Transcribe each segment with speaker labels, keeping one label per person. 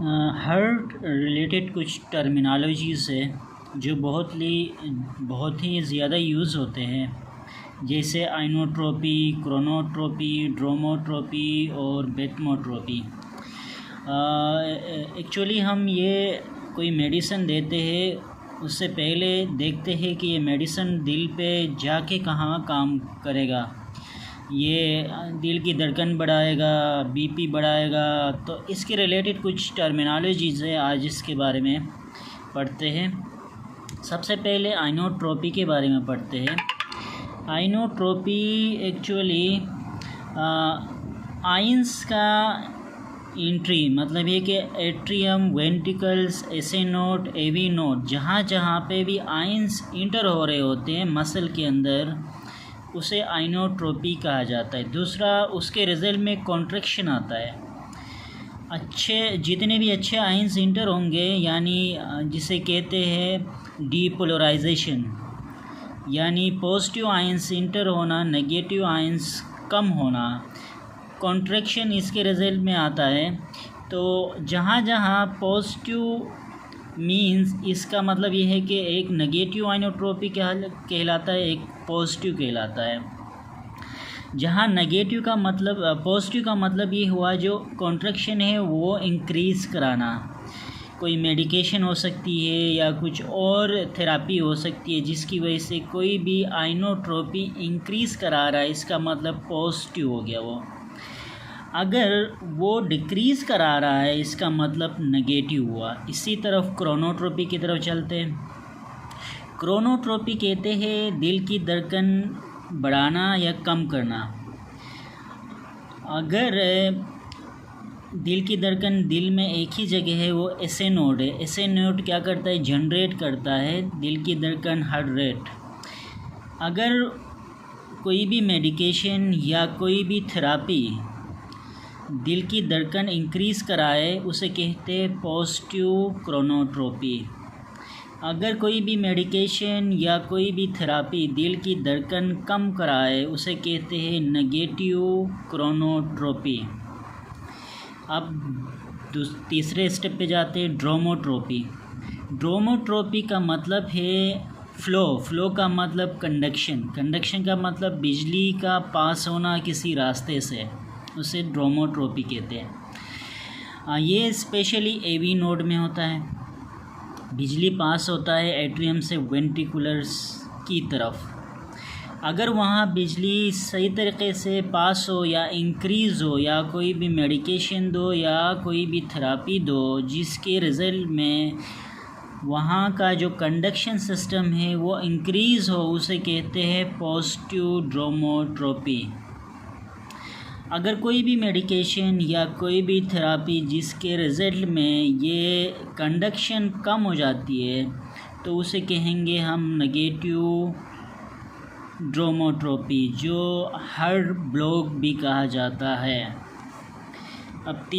Speaker 1: Heart related कुछ terminologies है जो बहुत ही ज़्यादा यूज़ होते हैं, जैसे आइनोट्रोपी, क्रोनोट्रोपी, ड्रोमोट्रोपी और बेथमोट्रोपी। एक्चुअली हम ये कोई मेडिसिन देते हैं उससे पहले देखते हैं कि ये मेडिसिन दिल पे जाके कहाँ काम करेगा। ये दिल की धड़कन बढ़ाएगा, बीपी बढ़ाएगा। तो इसके रिलेटेड कुछ टर्मिनोलॉजीज़ है, आज इसके बारे में पढ़ते हैं। सबसे पहले आइनोट्रोपी के बारे में पढ़ते हैं। आइनोट्रोपी एक्चुअली आइंस का एंट्री, मतलब ये कि एट्रियम, वेंट्रिकल्स, एसे नोड, एवी नोड, जहाँ जहाँ पे भी आइंस इंटर हो रहे होते हैं मसल के अंदर, उसे आइनोट्रोपी कहा जाता है। दूसरा, उसके रिजल्ट में कॉन्ट्रैक्शन आता है। जितने भी अच्छे आइंस इंटर होंगे, यानी जिसे कहते हैं डीपोलराइजेशन, यानी पॉजिटिव आइंस इंटर होना, नेगेटिव आइंस कम होना, कॉन्ट्रैक्शन इसके रिजल्ट में आता है। तो जहाँ जहाँ पॉजिटिव मीन्स, इसका मतलब ये है कि एक नेगेटिव आइनोट्रोपी कहलाता है, एक पॉजिटिव कहलाता है। जहाँ नेगेटिव का मतलब, पॉजिटिव का मतलब ये हुआ जो कॉन्ट्रैक्शन है वो इंक्रीज़ कराना। कोई मेडिकेशन हो सकती है या कुछ और थेरापी हो सकती है जिसकी वजह से कोई भी आइनोट्रोपी इंक्रीज़ करा रहा है, इसका मतलब पॉजिटिव हो गया वो। अगर वो डिक्रीज़ करा रहा है, इसका मतलब नेगेटिव हुआ। इसी तरफ क्रोनोट्रोपी की तरफ चलते हैं। क्रोनोट्रोपी कहते हैं दिल की धड़कन बढ़ाना या कम करना। अगर दिल की धड़कन दिल में एक ही जगह है, वो एसे नोड है। एसे नोड क्या करता है, जनरेट करता है दिल की धड़कन, हार्ट रेट। अगर कोई भी मेडिकेशन या कोई भी थेरापी दिल की धड़कन इंक्रीज़ कराए, उसे कहते हैं पॉजिटिव क्रोनोट्रोपी। अगर कोई भी मेडिकेशन या कोई भी थेरापी दिल की धड़कन कम कराए, उसे कहते हैं नेगेटिव क्रोनोट्रोपी। अब तीसरे स्टेप पे जाते हैं, ड्रोमोट्रोपी। ड्रोमोट्रोपी का मतलब है फ्लो का मतलब कंडक्शन का मतलब बिजली का पास होना किसी रास्ते से, उसे ड्रोमोट्रोपी कहते हैं। ये स्पेशली एवी नोड में होता है। बिजली पास होता है एट्रियम से वेंट्रिकुलर्स की तरफ। अगर वहाँ बिजली सही तरीके से पास हो या इंक्रीज़ हो, या कोई भी मेडिकेशन दो या कोई भी थेरापी दो जिसके रिज़ल्ट में वहाँ का जो कंडक्शन सिस्टम है वो इंक्रीज़ हो, उसे कहते हैं पॉजिटिव ड्रोमोट्रोपी। अगर कोई भी मेडिकेशन या कोई भी थेरापी जिसके रिज़ल्ट में ये कंडक्शन कम हो जाती है, तो उसे कहेंगे हम नेगेटिव ड्रोमोट्रोपी, जो हार्ट ब्लॉक भी कहा जाता है। अब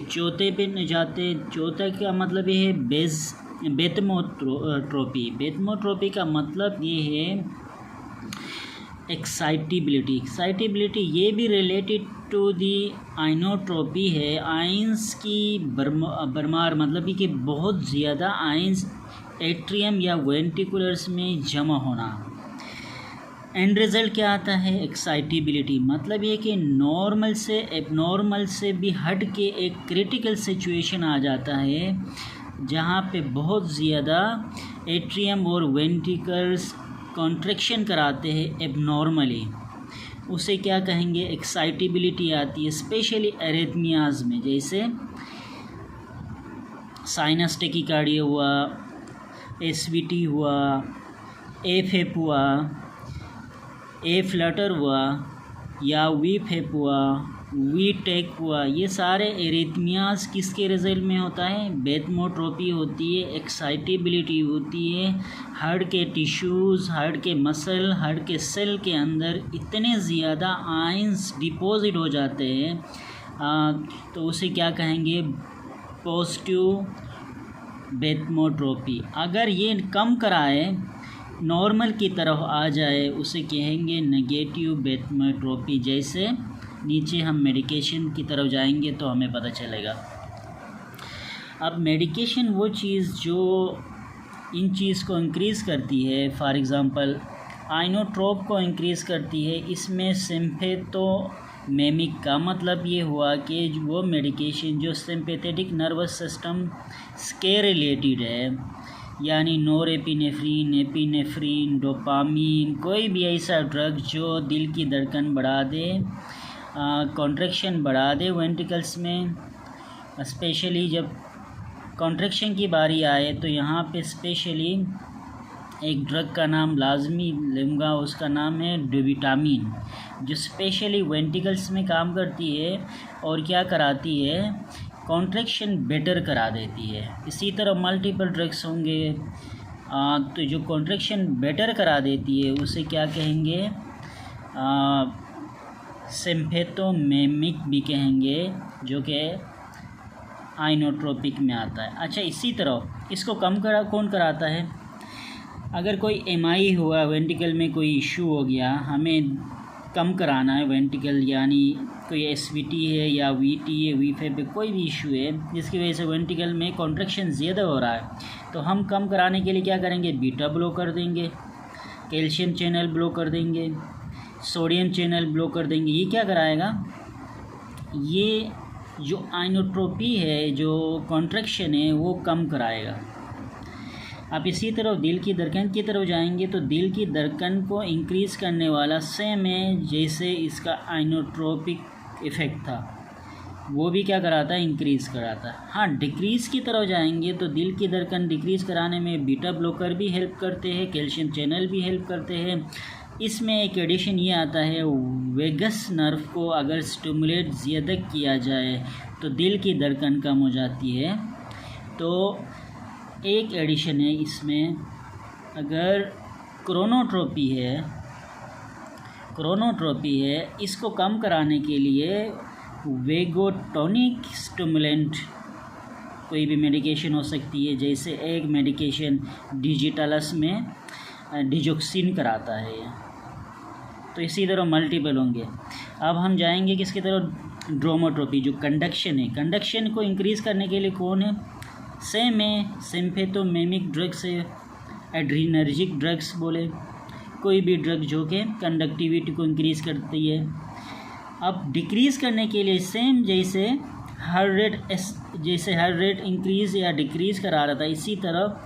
Speaker 1: चौथे पे जाते। चौथा का मतलब ये है बेथमोट्रोपी। बेथमोट्रोपी का मतलब ये है एक्साइटेबिलिटी। ये भी रिलेटेड टू दी आइनोट्रोपी है। आइंस की भरमार, मतलब कि बहुत ज़्यादा आइंस एट्रियम या वेंट्रिकुलर्स में जमा होना। एंड रिज़ल्ट क्या आता है, एक्साइटेबिलिटी। मतलब ये कि नॉर्मल से एबनॉर्मल से भी हट के एक क्रिटिकल सिचुएशन आ जाता है, जहाँ पे बहुत ज़्यादा एट्रियम और वेंट्रिकल्स कॉन्ट्रैक्शन कराते हैं एबनॉर्मली। उसे क्या कहेंगे, एक्साइटेबिलिटी आती है। स्पेशली एरिथमियाज में, जैसे साइनस टेकिकार्डिया हुआ, एसवीटी हुआ, एफएप हुआ, ए फ्लटर हुआ, या वी फेप हुआ, वी टेक हुआ। ये सारे एरिथमियाज किसके रिजल्ट में होता है, बेथमोट्रोपी होती है। एक्साइटेबिलिटी होती है। हार्ट के टिश्यूज़, हार्ट के मसल, हार्ट के सेल के अंदर इतने ज़्यादा आयंस डिपॉजिट हो जाते हैं, तो उसे क्या कहेंगे, पॉजिटिव बेथमोट्रोपी। अगर ये कम कराए, नॉर्मल की तरफ आ जाए, उसे कहेंगे नेगेटिव बेथमोट्रोपी। जैसे नीचे हम मेडिकेशन की तरफ जाएंगे तो हमें पता चलेगा। अब मेडिकेशन वो चीज़ जो इन चीज़ को इंक्रीज़ करती है, फॉर एग्ज़ाम्पल आइनोट्रोप को इंक्रीज़ करती है, इसमें सिम्पैथोमेमिक का मतलब ये हुआ कि वो मेडिकेशन जो सिंपैथेटिक नर्वस सिस्टम के रिलेटेड है, यानी नोरेपिनेफ्रिन, एपिनेफ्रिन, डोपामीन, कोई भी ऐसा ड्रग जो दिल की धड़कन बढ़ा दे, कॉन्ट्रैक्शन बढ़ा दे वेंट्रिकल्स में। स्पेशली जब कॉन्ट्रैक्शन की बारी आए तो यहाँ पे स्पेशली एक ड्रग का नाम लाजमी लूँगा, उसका नाम है डोबिटामिन, जो स्पेशली वेंट्रिकल्स में काम करती है और क्या कराती है, कॉन्ट्रैक्शन बेटर करा देती है। इसी तरह मल्टीपल ड्रग्स होंगे तो जो कॉन्ट्रैक्शन बेटर करा देती है उसे क्या कहेंगे, सिम्पैथोमेमिक भी कहेंगे, जो कि आइनोट्रोपिक में आता है। अच्छा, इसी तरह इसको कौन कराता है, अगर कोई एमआई हुआ, वेंट्रिकल में कोई इशू हो गया, हमें कम कराना है वेंट्रिकल, यानी कोई एसवीटी है या वीटी है, वीफे पे कोई भी इशू है जिसकी वजह से वेंट्रिकल में कॉन्ट्रैक्शन ज़्यादा हो रहा है, तो हम कम कराने के लिए क्या करेंगे, बीटा ब्लॉक कर देंगे, कैल्शियम चैनल ब्लॉक कर देंगे, सोडियम चैनल ब्लॉक कर देंगे। ये क्या कराएगा, ये जो आइनोट्रोपी है, जो कॉन्ट्रैक्शन है, वो कम कराएगा। आप इसी तरफ दिल की धड़कन की तरफ जाएंगे तो दिल की धड़कन को इंक्रीज़ करने वाला सेम है जैसे इसका आइनोट्रोपिक इफ़ेक्ट था, वो भी क्या कराता है, इंक्रीज़ कराता है। हाँ, डिक्रीज़ की तरफ जाएंगे तो दिल की धड़कन डिक्रीज़ कराने में बीटा ब्लॉकर भी हेल्प करते हैं, कैल्शियम चैनल भी हेल्प करते हैं। इसमें एक एडिशन ये आता है, वेगस नर्व को अगर स्टिमुलेट ज़्यादा किया जाए तो दिल की धड़कन कम हो जाती है। तो एक एडिशन है इसमें, अगर क्रोनोट्रोपी है, इसको कम कराने के लिए वेगोटोनिक स्टिमुलेंट कोई भी मेडिकेशन हो सकती है, जैसे एक मेडिकेशन डिजिटलस में डिजोक्सिन कराता है। तो इसी तरह मल्टीपल होंगे। अब हम जाएंगे किसकी तरफ, ड्रोमोट्रोपी, जो कंडक्शन है। कंडक्शन को इंक्रीज़ करने के लिए कौन है, सेम है, सिम्पैथोमेमिक ड्रग्स है, एड्रीनर्जिक ड्रग्स बोले, कोई भी ड्रग जो कि कंडक्टिविटी को इंक्रीज़ करती है। अब डिक्रीज़ करने के लिए सेम जैसे हार्ट रेट इंक्रीज़ या डिक्रीज़ करा रहा था, इसी तरह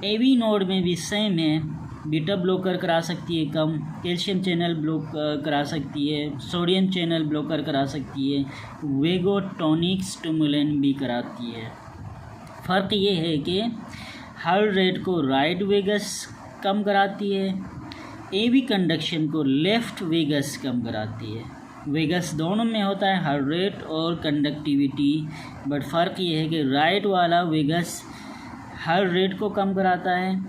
Speaker 1: एवी नोड में भी सेम है, बीटा ब्लॉकर करा सकती है कम, कैल्शियम चैनल ब्लॉक करा सकती है, सोडियम चैनल ब्लॉकर करा सकती है, वेगोटोनिक स्टिमुलेंट भी कराती है। फ़र्क ये है कि हार्ट रेट को राइट वेगस कम कराती है, एवी कंडक्शन को लेफ़्ट वेगस कम कराती है। वेगस दोनों में होता है, हार्ट रेट और कंडक्टिविटी, बट फ़र्क ये है कि राइट वाला वेगस हार्ट रेट को कम कराता है,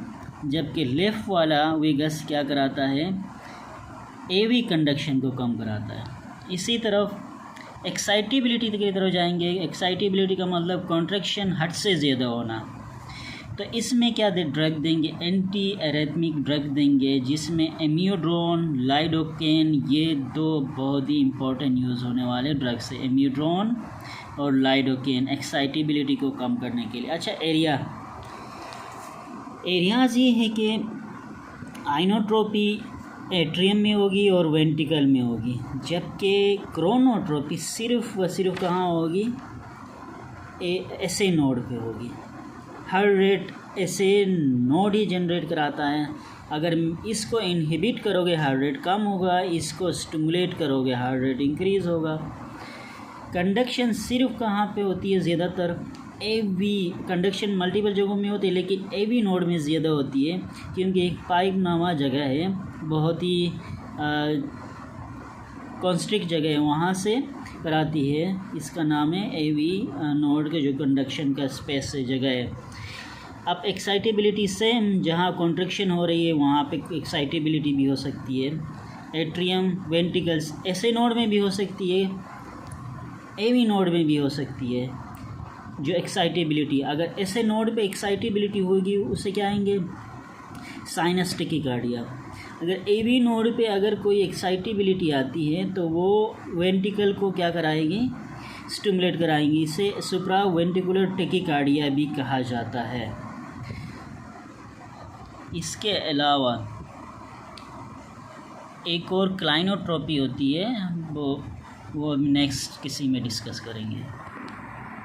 Speaker 1: जबकि लेफ़्ट वाला वेगस क्या कराता है, एवी कंडक्शन को कम कराता है। इसी तरफ एक्साइटेबिलिटी की तरफ जाएंगे। एक्साइटेबिलिटी का मतलब कॉन्ट्रैक्शन हद से ज़्यादा होना, तो इसमें क्या ड्रग देंगे, एंटी एरेथमिक ड्रग देंगे, जिसमें एम्यूड्रोन, लाइडोकेन, ये दो बहुत ही इंपॉर्टेंट यूज़ होने वाले ड्रग्स है, एम्यूड्रोन और लाइडोकेन, एक्साइटेबिलिटी को कम करने के लिए। अच्छा, एरियाज़ ये है कि आइनोट्रोपी एट्रियम में होगी और वेंट्रिकल में होगी, जबकि क्रोनोट्रोपी सिर्फ व सिर्फ कहाँ होगी, एसए नोड पे होगी। हार्ट रेट एसए नोड ही जनरेट कराता है, अगर इसको इनहिबिट करोगे हार्ट रेट कम होगा, इसको स्टिमुलेट करोगे हार्ट रेट इंक्रीज़ होगा। कंडक्शन सिर्फ कहाँ पे होती है, ज़्यादातर एवी कंडक्शन मल्टीपल जगहों में होती है, लेकिन एवी नोड में ज़्यादा होती है, क्योंकि एक पाइप नामा जगह है, बहुत ही कॉन्स्ट्रिक्ट जगह है, वहाँ से कराती है, इसका नाम है एवी नोड के जो कंडक्शन का स्पेस है, जगह है। अब एक्साइटेबिलिटी सेम, जहाँ कॉन्ट्रैक्शन हो रही है वहाँ पे एक्साइटेबिलिटी भी हो सकती है। एट्रियम, वेंट्रिकल्स एसए नोड में भी हो सकती है, एवी नोड में भी हो सकती है। जो एक्साइटेबिलिटी, अगर ऐसे नोड पे एक्साइटेबिलिटी होगी उसे क्या आएंगे, साइनस टेकिकार्डिया। अगर एवी नोड पे अगर कोई एक्साइटेबिलिटी आती है तो वो वेंट्रिकल को क्या कराएगी, स्टिमुलेट कराएंगी। इसे सुप्रावेंट्रिकुलर टेकिकार्डिया भी कहा जाता है। इसके अलावा एक और क्लाइनोट्रोपी होती है, वो नेक्स्ट किसी में डिस्कस करेंगे।